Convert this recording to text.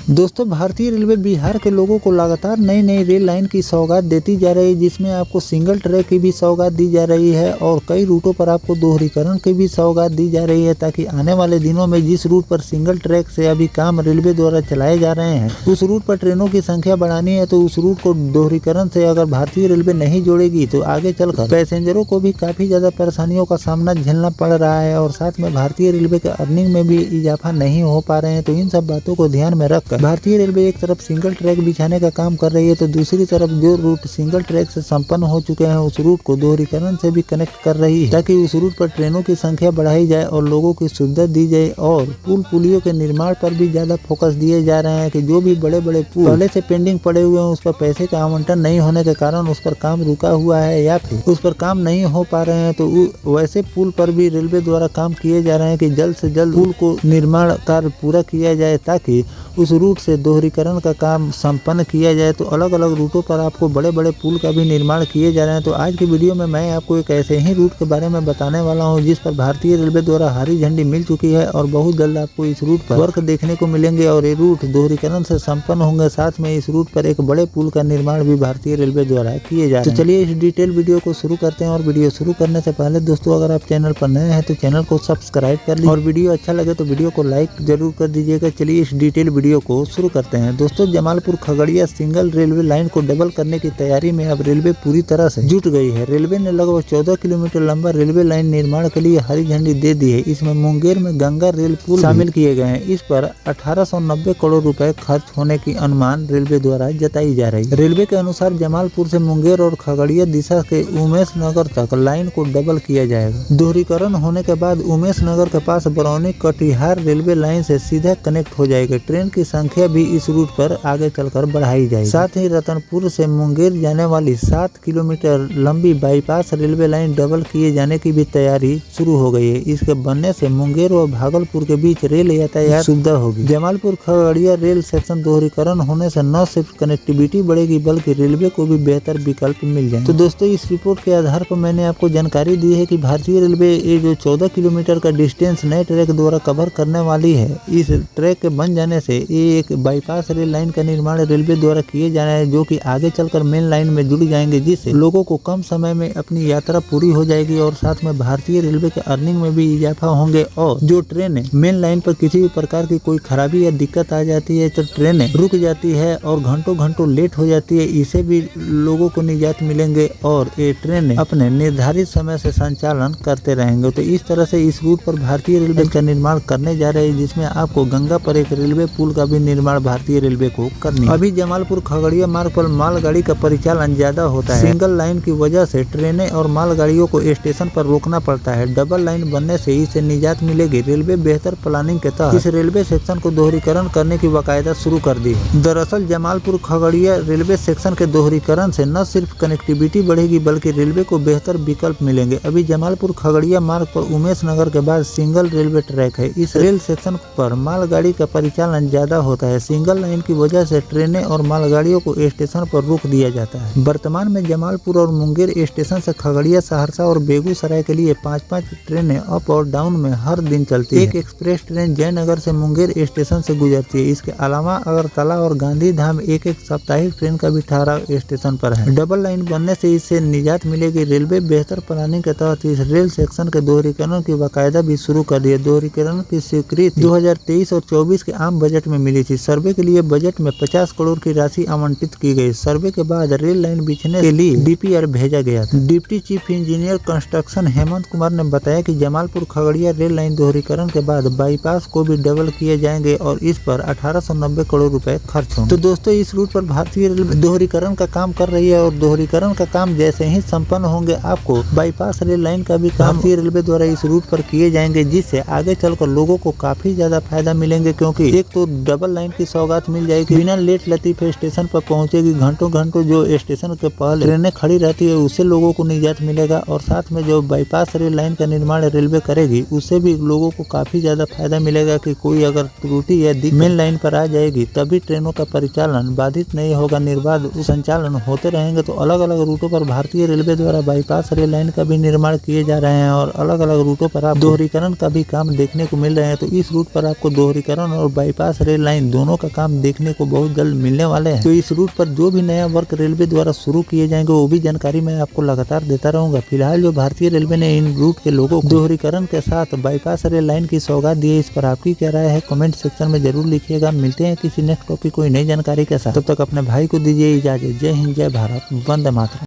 दोस्तों, भारतीय रेलवे बिहार के लोगों को लगातार नई नई रेल लाइन की सौगात देती जा रही है, जिसमें आपको सिंगल ट्रैक की भी सौगात दी जा रही है और कई रूटों पर आपको दोहरीकरण की भी सौगात दी जा रही है, ताकि आने वाले दिनों में जिस रूट पर सिंगल ट्रैक से अभी काम रेलवे द्वारा चलाए जा रहे हैं, उस रूट पर ट्रेनों की संख्या बढ़ानी है। तो उस रूट को दोहरीकरण से अगर भारतीय रेलवे नहीं जोड़ेगी तो आगे चलकर पैसेंजरों को भी काफी ज्यादा परेशानियों का सामना झेलना पड़ रहा है और साथ में भारतीय रेलवे के अर्निंग में भी इजाफा नहीं हो पा रहे हैं। तो इन सब बातों को ध्यान में रखकर भारतीय रेलवे एक तरफ सिंगल ट्रैक बिछाने का काम कर रही है, तो दूसरी तरफ जो रूट सिंगल ट्रैक से संपन्न हो चुके हैं उस रूट को दोहरीकरण से भी कनेक्ट कर रही है, ताकि उस रूट पर ट्रेनों की संख्या बढ़ाई जाए और लोगों की सुविधा दी जाए। और पुल पुलियों के निर्माण पर भी ज्यादा फोकस दिए जा रहे हैं कि जो भी बड़े बड़े पुल पहले से पेंडिंग पड़े हुए हैं, उस पर पैसे का आवंटन नहीं होने के कारण उस पर काम रुका हुआ है या फिर उस पर काम नहीं हो पा रहे हैं, तो वैसे पुल पर भी रेलवे द्वारा काम किए जा रहे हैं कि जल्द से जल्द पुल को निर्माण कार्य पूरा किया जाए, ताकि उस रूट से दोहरीकरण का काम संपन्न किया जाए। तो अलग अलग रूटों पर आपको बड़े बड़े पुल का भी निर्माण किए जा रहे हैं। तो आज की वीडियो में मैं आपको एक ऐसे ही रूट के बारे में बताने वाला हूं, जिस पर भारतीय रेलवे द्वारा हरी झंडी मिल चुकी है और बहुत जल्द आपको इस रूट पर वर्क देखने को मिलेंगे और ये रूट दोहरीकरण से संपन्न होंगे। साथ में इस रूट पर एक बड़े पुल का निर्माण भी भारतीय रेलवे द्वारा किए जा रहे हैं। तो चलिए इस डिटेल वीडियो को शुरू करते हैं। और वीडियो शुरू करने से पहले दोस्तों, अगर आप चैनल पर नए हैं तो चैनल को सब्सक्राइब कर लीजिए और वीडियो अच्छा लगे तो वीडियो को लाइक जरूर कर दीजिएगा। चलिए इस डिटेल वीडियो को शुरू करते हैं। दोस्तों, Jamalpur Khagaria single railway line को डबल करने की तैयारी में अब रेलवे पूरी तरह से जुट गई है। रेलवे ने लगभग 14 किलोमीटर लंबा रेलवे लाइन निर्माण के लिए हरी झंडी दे दी है। इसमें मुंगेर में गंगा रेल पुल शामिल किए गए हैं। इस पर 1890 करोड़ रुपए खर्च होने की अनुमान रेलवे द्वारा जताई जा रही है। रेलवे के अनुसार जमालपुर से मुंगेर और खगड़िया दिशा के उमेश नगर तक लाइन को डबल किया जाएगा। दोहरीकरण होने के बाद उमेश नगर के पास बरौनी कटिहार रेलवे लाइन से सीधा कनेक्ट हो जाएगा। ट्रेन की संख्या भी इस रूट पर आगे चलकर बढ़ाई जाएगी। साथ ही रतनपुर से मुंगेर जाने वाली 7 किलोमीटर लंबी बाईपास रेलवे लाइन डबल किए जाने की भी तैयारी शुरू हो गई है। इसके बनने से मुंगेर और भागलपुर के बीच रेल यातायात सुविधा होगी। जमालपुर खगड़िया रेल सेक्शन दोहरीकरण होने से न सिर्फ कनेक्टिविटी बढ़ेगी बल्कि रेलवे को भी बेहतर विकल्प मिल जाएंगे। तो दोस्तों, इस रिपोर्ट के आधार पर मैंने आपको जानकारी दी है कि भारतीय रेलवे ये जो 14 किलोमीटर का डिस्टेंस नए ट्रैक द्वारा कवर करने वाली है, इस ट्रैक के बन जाने से ये एक बाईपास रेल लाइन का निर्माण रेलवे द्वारा किए जा रहे हैं, जो कि आगे चलकर मेन लाइन में जुड़ जाएंगे, जिससे लोगों को कम समय में अपनी यात्रा पूरी हो जाएगी और साथ में भारतीय रेलवे के अर्निंग में भी इजाफा होंगे। और जो ट्रेनें मेन लाइन पर किसी भी प्रकार की कोई खराबी या दिक्कत आ जाती है तो ट्रेनें रुक जाती है और घंटों घंटों लेट हो जाती है, इसे भी लोगों को निजात मिलेंगे और ये ट्रेनें अपने निर्धारित समय से संचालन करते रहेंगे। तो इस तरह से इस रूट पर भारतीय रेलवे का निर्माण करने जा रहे हैं, जिसमें आपको गंगा पर एक रेलवे पुल का भी निर्माण भारतीय रेलवे को करनी है। अभी जमालपुर खगड़िया मार्ग पर मालगाड़ी का परिचालन ज्यादा होता है। सिंगल लाइन की वजह से ट्रेनें और मालगाड़ियों को स्टेशन पर रोकना पड़ता है। डबल लाइन बनने से इसे निजात मिलेगी। रेलवे बेहतर प्लानिंग के तहत इस रेलवे सेक्शन को दोहरीकरण करने की बाकायदा शुरू कर दी है। दरअसल जमालपुर खगड़िया रेलवे सेक्शन के दोहरीकरण से न सिर्फ कनेक्टिविटी बढ़ेगी बल्कि रेलवे को बेहतर विकल्प मिलेंगे। अभी जमालपुर खगड़िया मार्ग पर उमेश नगर के बाद सिंगल रेलवे ट्रैक है। इस रेल सेक्शन पर मालगाड़ी का परिचालन ज्यादा होता है। सिंगल लाइन की वजह से ट्रेनें और मालगाड़ियों को स्टेशन पर रोक दिया जाता है। वर्तमान में जमालपुर और मुंगेर स्टेशन से खगड़िया, सहरसा और बेगूसराय के लिए 5-5 ट्रेनें अप और डाउन में हर दिन चलती है। एक एक्सप्रेस ट्रेन जयनगर से मुंगेर स्टेशन से गुजरती है। इसके अलावा अगरतला और गांधीधाम एक साप्ताहिक ट्रेन का भी ठहराव स्टेशन पर है। डबल लाइन बनने से इससे निजात मिलेगी। रेलवे बेहतर प्लानिंग के तहत इस रेल सेक्शन के दोहरीकरण की बाकायदा भी शुरू कर दी है। दोहरीकरण की स्वीकृति 2023 और 24 के आम बजट में मिली थी। सर्वे के लिए बजट में 50 करोड़ की राशि आवंटित की गई। सर्वे के बाद रेल लाइन बिछने के लिए डीपीआर भेजा गया था। Deputy chief engineer construction Hemant Kumar ने बताया कि जमालपुर खगड़िया रेल लाइन दोहरीकरण के बाद बाईपास को भी डबल किए जाएंगे और इस पर 1890 करोड़ रुपए खर्च होंगे। तो दोस्तों, इस रूट पर भारतीय रेलवे दोहरीकरण का काम कर रही है और दोहरीकरण का काम जैसे ही संपन्न होंगे, आपको बाईपास रेल लाइन का भी काम भारतीय रेलवे द्वारा इस रूट पर किए जाएंगे, जिससे आगे चलकर लोगों को काफी ज्यादा फायदा मिलेंगे। क्योंकि एक तो डबल लाइन की सौगात मिल जाएगी, बिना लेट लतीफे स्टेशन पर पहुंचेगी। घंटों घंटों जो स्टेशन के पहले ट्रेनें खड़ी रहती है उससे लोगों को निजात मिलेगा और साथ में जो बाईपास रेल लाइन का निर्माण रेलवे करेगी उससे भी लोगों को काफी ज्यादा फायदा मिलेगा कि कोई अगर त्रुटि या दिक्कत मेन लाइन पर आ जाएगी तभी ट्रेनों का परिचालन बाधित नहीं होगा, निर्बाध संचालन होते रहेंगे। तो अलग अलग रूटों पर भारतीय रेलवे द्वारा बाईपास रेल लाइन का भी निर्माण किए जा रहे हैं और अलग अलग रूटों पर आप दोहरीकरण का भी काम देखने को मिल रहे हैं। तो इस रूट पर आपको दोहरीकरण और बाईपास रेल लाइन लाइन दोनों का काम देखने को बहुत जल्द मिलने वाले हैं। तो इस रूट पर जो भी नया वर्क रेलवे द्वारा शुरू किए जाएंगे वो भी जानकारी मैं आपको लगातार देता रहूंगा। फिलहाल जो भारतीय रेलवे ने इन रूट के लोगों को दोहरीकरण के साथ बाईपास रेल लाइन की सौगात दी है, इस पर आपकी क्या राय है कमेंट सेक्शन में जरूर लिखिएगा। मिलते हैं किसी नेक्स्ट टॉपिक कोई नई जानकारी के साथ, तब तक अपने भाई को दीजिए इजाजत। जय हिंद, जय भारत, वंदे मातरम।